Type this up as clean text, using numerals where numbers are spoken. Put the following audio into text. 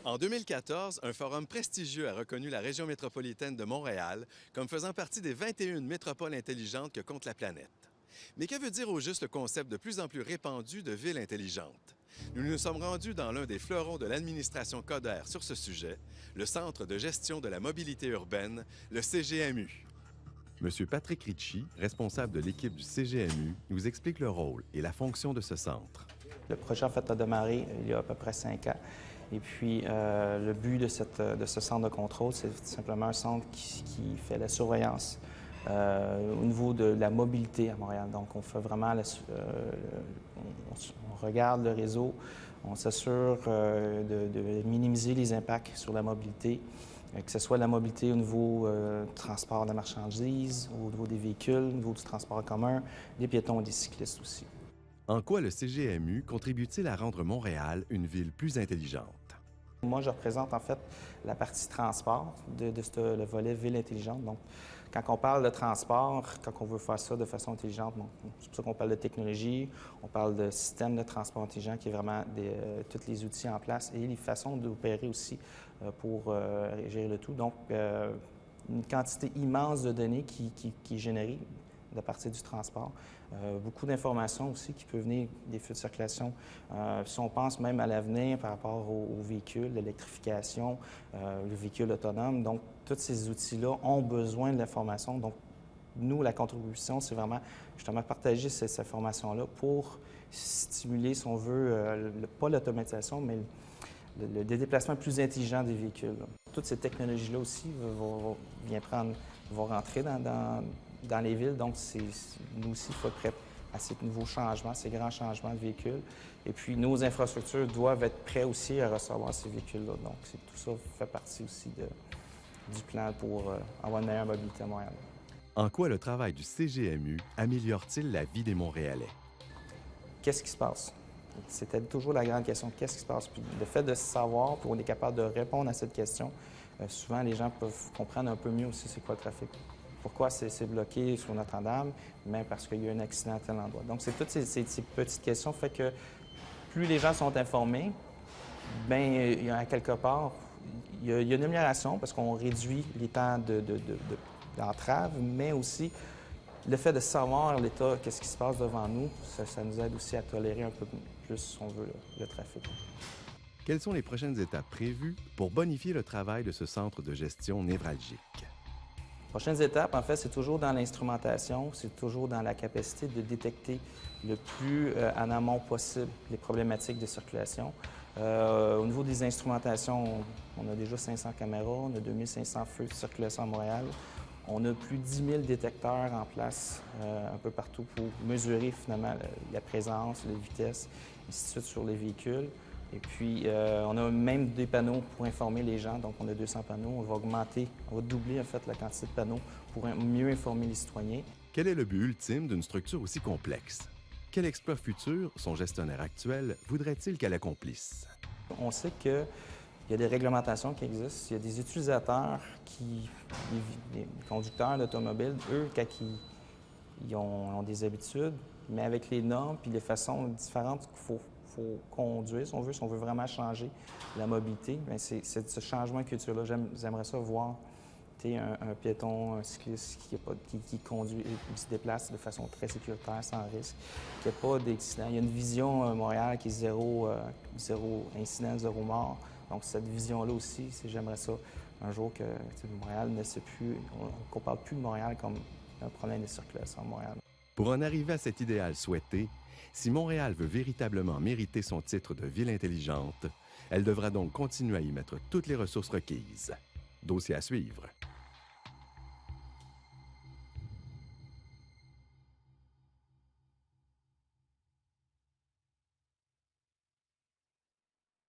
En 2014, un forum prestigieux a reconnu la région métropolitaine de Montréal comme faisant partie des 21 métropoles intelligentes que compte la planète. Mais que veut dire au juste le concept de plus en plus répandu de ville intelligente? Nous nous sommes rendus dans l'un des fleurons de l'administration Coder sur ce sujet, le Centre de gestion de la mobilité urbaine, le CGMU. Monsieur Patrick Ritchie, responsable de l'équipe du CGMU, nous explique le rôle et la fonction de ce centre. Le projet, en fait, a démarré il y a à peu près 5 ans. Et puis, le but de ce centre de contrôle, c'est simplement un centre qui fait la surveillance au niveau de la mobilité à Montréal. Donc, on fait vraiment, on regarde le réseau, on s'assure de minimiser les impacts sur la mobilité, que ce soit la mobilité au niveau du transport de la marchandise, au niveau des véhicules, au niveau du transport en commun, des piétons et des cyclistes aussi. En quoi le CGMU contribue-t-il à rendre Montréal une ville plus intelligente? Moi, je représente en fait la partie transport le volet ville intelligente. Donc, quand on parle de transport, quand on veut faire ça de façon intelligente, bon, c'est pour ça qu'on parle de technologie, on parle de système de transport intelligent qui est vraiment tous les outils en place et les façons d'opérer aussi pour gérer le tout. Donc, une quantité immense de données qui est générée de partir du transport. Beaucoup d'informations aussi qui peuvent venir des feux de circulation. Si on pense même à l'avenir par rapport aux véhicules, l'électrification, le véhicule autonome, donc tous ces outils-là ont besoin de l'information. Donc, nous, la contribution, c'est vraiment justement partager ces informations-là pour stimuler, si on veut, pas l'automatisation, mais le déplacement plus intelligent des véhicules. Toutes ces technologies-là aussi vont rentrer dans les villes. Donc, nous aussi, il faut être prêt à ces nouveaux changements, ces grands changements de véhicules. Et puis, nos infrastructures doivent être prêtes aussi à recevoir ces véhicules-là. Donc, tout ça fait partie aussi du plan pour avoir une meilleure mobilité à Montréal. En quoi le travail du CGMU améliore-t-il la vie des Montréalais? Qu'est-ce qui se passe? C'était toujours la grande question, qu'est-ce qui se passe? Puis le fait de savoir, puis on est capable de répondre à cette question, souvent les gens peuvent comprendre un peu mieux aussi c'est quoi le trafic. Pourquoi c'est bloqué sur Notre-Dame? Bien parce qu'il y a eu un accident à tel endroit. Donc, c'est toutes ces petites questions fait que plus les gens sont informés, bien, à quelque part, il y a une amélioration parce qu'on réduit les temps d'entrave, mais aussi le fait de savoir l'État, qu'est-ce qui se passe devant nous, ça nous aide aussi à tolérer un peu plus, si on veut, le trafic. Quelles sont les prochaines étapes prévues pour bonifier le travail de ce centre de gestion névralgique? Les prochaines étapes, en fait, c'est toujours dans l'instrumentation, c'est toujours dans la capacité de détecter le plus en amont possible les problématiques de circulation. Au niveau des instrumentations, on a déjà 500 caméras, on a 2500 feux de circulation à Montréal. On a plus de 10 000 détecteurs en place un peu partout pour mesurer finalement la présence, la vitesse, ainsi de suite sur les véhicules. Et puis, on a même des panneaux pour informer les gens. Donc, on a 200 panneaux. On va doubler en fait la quantité de panneaux pour mieux informer les citoyens. Quel est le but ultime d'une structure aussi complexe? Quel exploit futur son gestionnaire actuel voudrait-il qu'elle accomplisse? On sait qu'il y a des réglementations qui existent. Il y a des utilisateurs les conducteurs d'automobiles, eux, quand ils ont des habitudes, mais avec les normes puis les façons différentes qu'il faut conduire, si on veut vraiment changer la mobilité, bien, c'est ce changement de culture-là. J'aimerais ça voir un piéton, un cycliste qui conduit et se déplace de façon très sécuritaire, sans risque, qu'il n'y ait pas d'accident. Il y a une vision à Montréal qui est zéro incident, zéro mort. Donc, cette vision-là aussi, j'aimerais ça un jour que Montréal qu'on ne parle plus de Montréal comme un problème de circulation à Montréal. Pour en arriver à cet idéal souhaité, si Montréal veut véritablement mériter son titre de ville intelligente, elle devra donc continuer à y mettre toutes les ressources requises. Dossier à suivre.